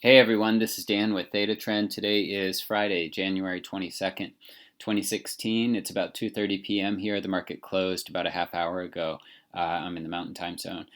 Hey everyone, this is Dan with Theta Trend. Today is Friday, January 22nd, 2016. It's about 2:30 p.m. here. The market closed about a half hour ago. I'm in the Mountain Time Zone.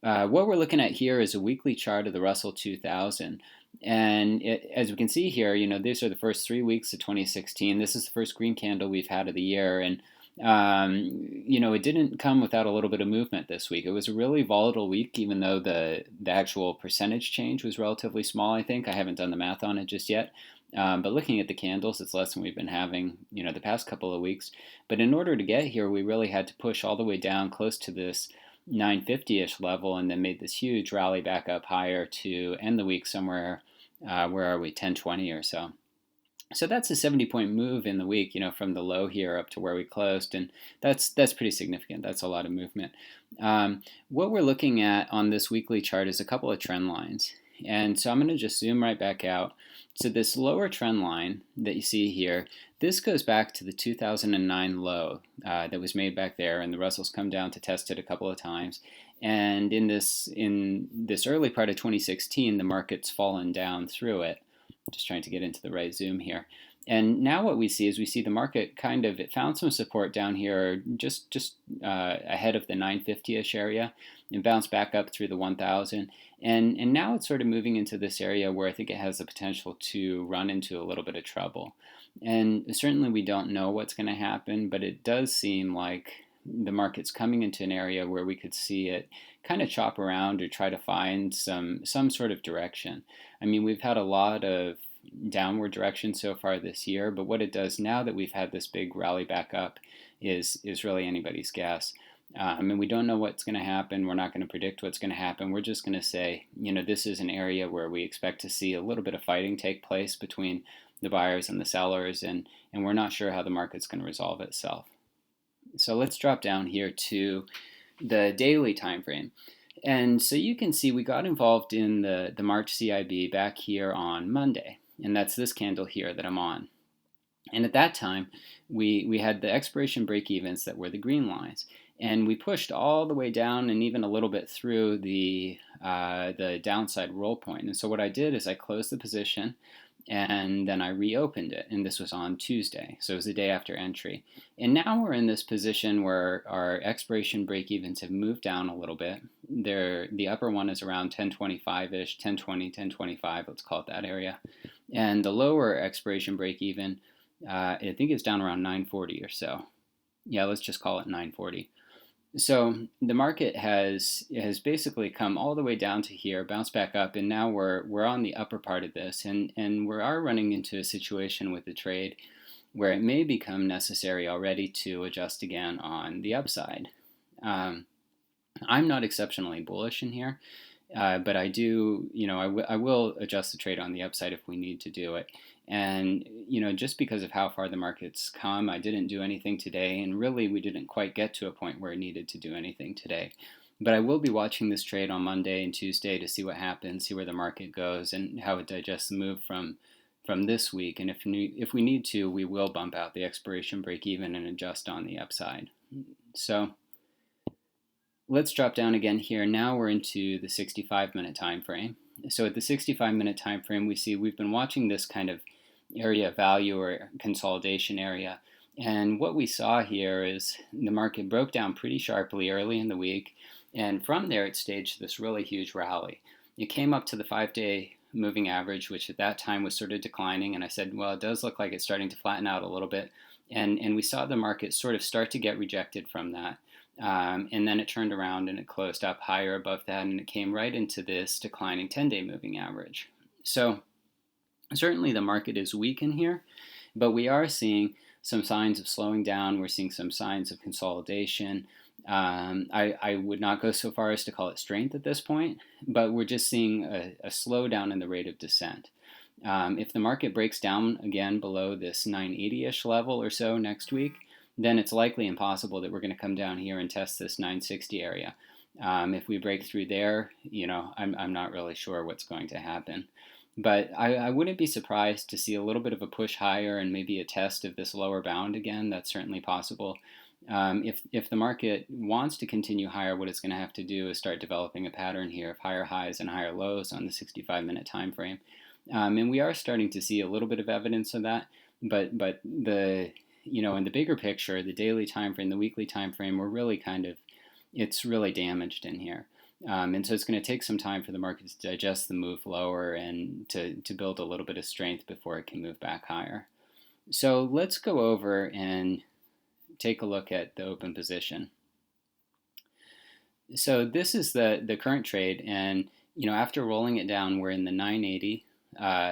What we're looking at here is a weekly chart of the Russell 2000. And as we can see here, these are the first 3 weeks of 2016. This is the first green candle we've had of the year. And it didn't come without a little bit of movement this week. It was a really volatile week, even though the actual percentage change was relatively small, I think. I haven't done the math on it just yet. But looking at the candles, it's less than we've been having, the past couple of weeks. But in order to get here, we really had to push all the way down close to this 950-ish level and then made this huge rally back up higher to end the week somewhere, where are we, 1020 or so. So that's a 70-point move in the week, from the low here up to where we closed, and that's pretty significant. That's a lot of movement. What we're looking at on this weekly chart is a couple of trend lines, and so I'm going to just zoom right back out. So this lower trend line that you see here, this goes back to the 2009 low that was made back there, and the Russell's come down to test it a couple of times. And in this early part of 2016, the market's fallen down through it. Just trying to get into the right zoom here. And now what we see is we see the market it found some support down here just ahead of the 950-ish area and bounced back up through the 1000. And now it's sort of moving into this area where I think it has the potential to run into a little bit of trouble. And certainly we don't know what's going to happen, but it does seem like the market's coming into an area where we could see it kind of chop around or try to find some sort of direction. I mean, we've had a lot of downward direction so far this year, but what it does now that we've had this big rally back up is really anybody's guess. I mean, we don't know what's going to happen. We're not going to predict what's going to happen. We're just going to say, this is an area where we expect to see a little bit of fighting take place between the buyers and the sellers, and we're not sure how the market's going to resolve itself. So let's drop down here to the daily time frame. And so you can see we got involved in the March CIB back here on Monday. And that's this candle here that I'm on. And at that time, we had the expiration break-evens that were the green lines. And we pushed all the way down and even a little bit through the downside roll point. And so what I did is I closed the position, and then I reopened it, and this was on Tuesday, so it was the day after entry. And now we're in this position where our expiration break-evens have moved down a little bit. The upper one is around 1025-ish, 1020, 1025, let's call it that area. And the lower expiration break-even, I think it's down around 940 or so. Yeah, let's just call it 940. So the market has basically come all the way down to here, bounced back up, and now we're on the upper part of this, and we are running into a situation with the trade where it may become necessary already to adjust again on the upside. I'm not exceptionally bullish in here, but I do, I will adjust the trade on the upside if we need to do it. And, just because of how far the market's come, I didn't do anything today, and really we didn't quite get to a point where I needed to do anything today. But I will be watching this trade on Monday and Tuesday to see what happens, see where the market goes, and how it digests the move from this week. And if we need to, we will bump out the expiration break even and adjust on the upside. So let's drop down again here. Now we're into the 65-minute time frame. So at the 65-minute time frame, we see we've been watching this kind of area of value or consolidation area. And what we saw here is the market broke down pretty sharply early in the week. And from there, it staged this really huge rally. It came up to the 5-day moving average, which at that time was sort of declining. And I said, well, it does look like it's starting to flatten out a little bit. And we saw the market sort of start to get rejected from that. And then it turned around and it closed up higher above that, and it came right into this declining 10-day moving average. So certainly the market is weak in here, but we are seeing some signs of slowing down. We're seeing some signs of consolidation. I would not go so far as to call it strength at this point, but we're just seeing a slowdown in the rate of descent. If the market breaks down again below this 980-ish level or so next week, then it's likely impossible that we're going to come down here and test this 960 area. If we break through there, I'm not really sure what's going to happen. But I wouldn't be surprised to see a little bit of a push higher and maybe a test of this lower bound again. That's certainly possible. If the market wants to continue higher, what it's going to have to do is start developing a pattern here of higher highs and higher lows on the 65-minute time frame. And we are starting to see a little bit of evidence of that, but the in the bigger picture, the daily time frame, the weekly time frame, we're really it's really damaged in here. And so it's going to take some time for the market to digest the move lower and to build a little bit of strength before it can move back higher. So let's go over and take a look at the open position. So this is the current trade, and after rolling it down, we're in the 980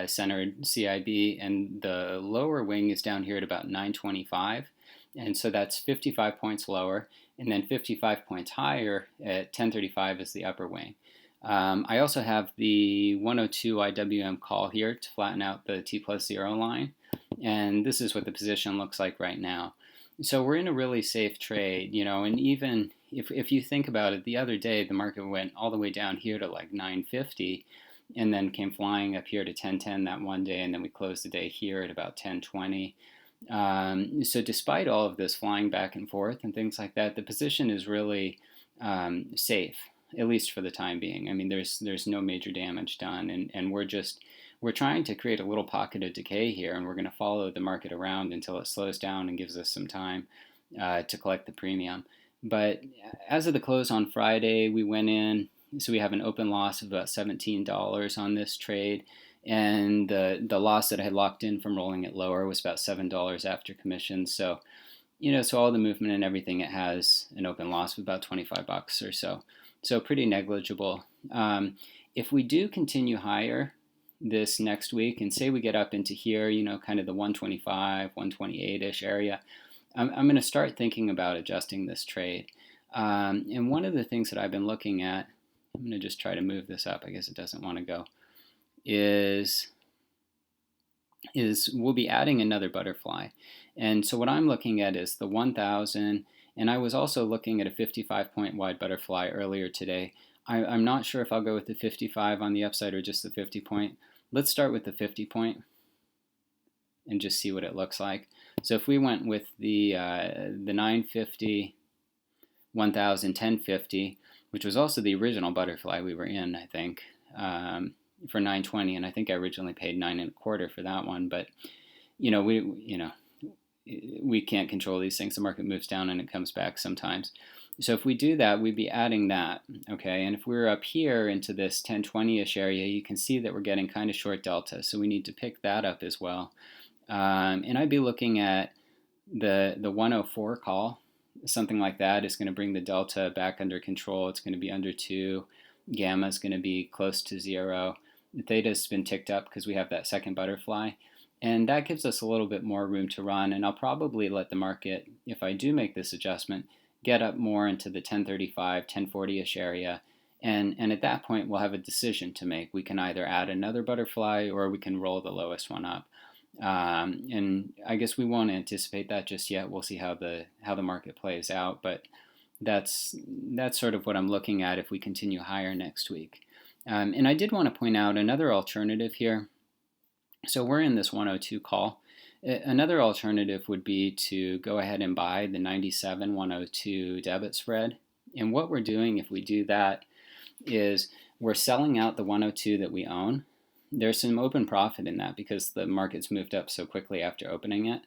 centered CIB, and the lower wing is down here at about 925, and so that's 55 points lower, and then 55 points higher at 1035 is the upper wing. I also have the 102 IWM call here to flatten out the T+0 line, and this is what the position looks like right now. So we're in a really safe trade, and even if you think about it, the other day the market went all the way down here to like 950 and then came flying up here to 1010 that one day, and then we closed the day here at about 1020. So despite all of this flying back and forth and things like that, the position is really safe, at least for the time being. I mean, there's no major damage done, and we're trying to create a little pocket of decay here, and we're going to follow the market around until it slows down and gives us some time to collect the premium. But as of the close on Friday, we went in, so we have an open loss of about $17 on this trade, and the loss that I had locked in from rolling it lower was about $7 after commission. So, so all the movement and everything, it has an open loss of about 25 bucks or so. So pretty negligible. If we do continue higher this next week, and say we get up into here, kind of the 125, 128-ish area, I'm going to start thinking about adjusting this trade. And one of the things that I've been looking at, I'm going to just try to move this up, I guess it doesn't want to go, is we'll be adding another butterfly. And so what I'm looking at is the 1000, and I was also looking at a 55-point wide butterfly earlier today. I'm not sure if I'll go with the 55 on the upside or just the 50 point. Let's start with the 50 point and just see what it looks like. So if we went with the 950, 1000, 1050, which was also the original butterfly we were in, I think, for 920, and I think I originally paid 9.25 for that one. But we can't control these things. The market moves down and it comes back sometimes. So if we do that, we'd be adding that, okay? And if we were up here into this 1020-ish area, you can see that we're getting kind of short delta, so we need to pick that up as well. And I'd be looking at the 104 call. Something like that is going to bring the delta back under control. It's going to be under 2. Gamma is going to be close to 0. Theta's been ticked up because we have that second butterfly. And that gives us a little bit more room to run. And I'll probably let the market, if I do make this adjustment, get up more into the 1035, 1040-ish area. And at that point, we'll have a decision to make. We can either add another butterfly or we can roll the lowest one up. And I guess we won't anticipate that just yet. We'll see how the market plays out. But that's sort of what I'm looking at if we continue higher next week. And I did want to point out another alternative here. So we're in this 102 call. Another alternative would be to go ahead and buy the 97-102 debit spread. And what we're doing if we do that is we're selling out the 102 that we own. There's some open profit in that because the market's moved up so quickly after opening it.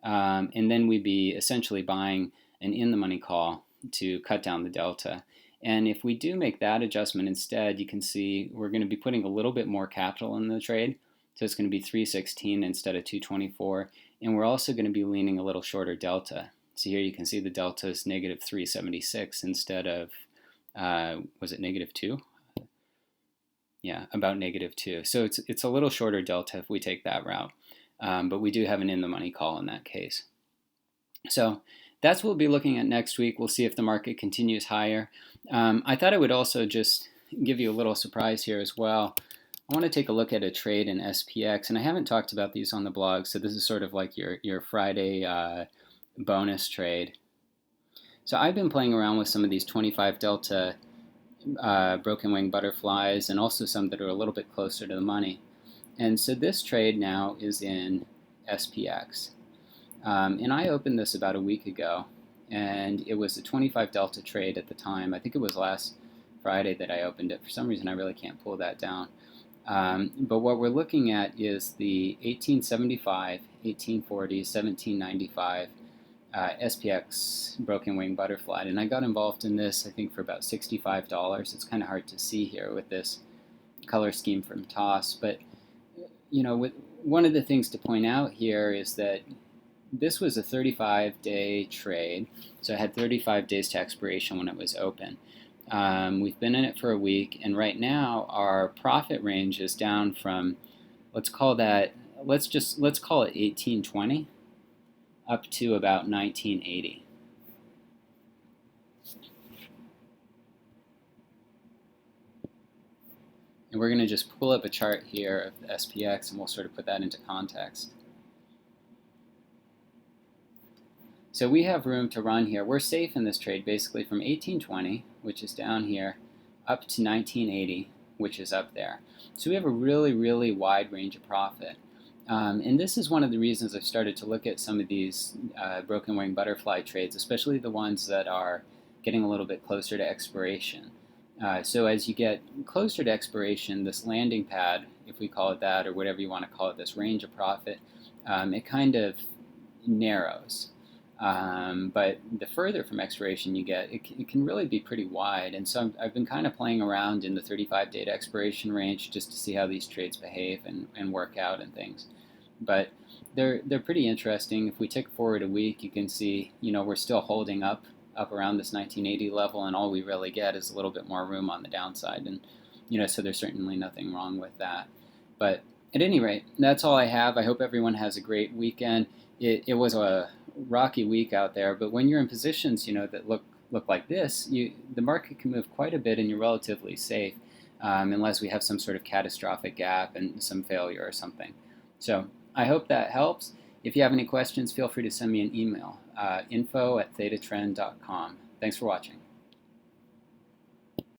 And then we'd be essentially buying an in-the-money call to cut down the delta. And if we do make that adjustment instead, you can see we're going to be putting a little bit more capital in the trade. So it's going to be 316 instead of 224. And we're also going to be leaning a little shorter delta. So here you can see the delta is negative 376 instead of, was it negative 2? Yeah, about negative 2. So it's a little shorter delta if we take that route. But we do have an in-the-money call in that case. So that's what we'll be looking at next week. We'll see if the market continues higher. I thought I would also just give you a little surprise here as well. I want to take a look at a trade in SPX, and I haven't talked about these on the blog, so this is sort of like your Friday bonus trade. So I've been playing around with some of these 25 delta broken wing butterflies and also some that are a little bit closer to the money. And so this trade now is in SPX. And I opened this about a week ago, and it was a 25 delta trade at the time. I think it was last Friday that I opened it. For some reason, I really can't pull that down. But what we're looking at is the 1875, 1840, 1795 SPX broken wing butterfly, and I got involved in this I think for about $65. It's kind of hard to see here with this color scheme from TOS, but one of the things to point out here is that this was a 35-day trade, so it had 35 days to expiration when it was open. We've been in it for a week, and right now our profit range is down from, let's call it 1820 up to about 1980. And we're going to just pull up a chart here of the SPX, and we'll sort of put that into context. So we have room to run here. We're safe in this trade basically from 1820, which is down here, up to 1980, which is up there. So we have a really, really wide range of profit. And this is one of the reasons I've started to look at some of these broken wing butterfly trades, especially the ones that are getting a little bit closer to expiration. So as you get closer to expiration, this landing pad, if we call it that, or whatever you want to call it, this range of profit, it kind of narrows. But the further from expiration you get, it can really be pretty wide. And so I've been kind of playing around in the 35-day to expiration range just to see how these trades behave and work out and things. But they're pretty interesting. If we take forward a week, you can see we're still holding up around this 1980 level, and all we really get is a little bit more room on the downside. And so there's certainly nothing wrong with that. But at any rate, that's all I have. I hope everyone has a great weekend. It was a rocky week out there, but when you're in positions that look like this, the market can move quite a bit, and you're relatively safe, unless we have some sort of catastrophic gap and some failure or something. So I hope that helps. If you have any questions, feel free to send me an email, info@thetatrend.com. Thanks for watching.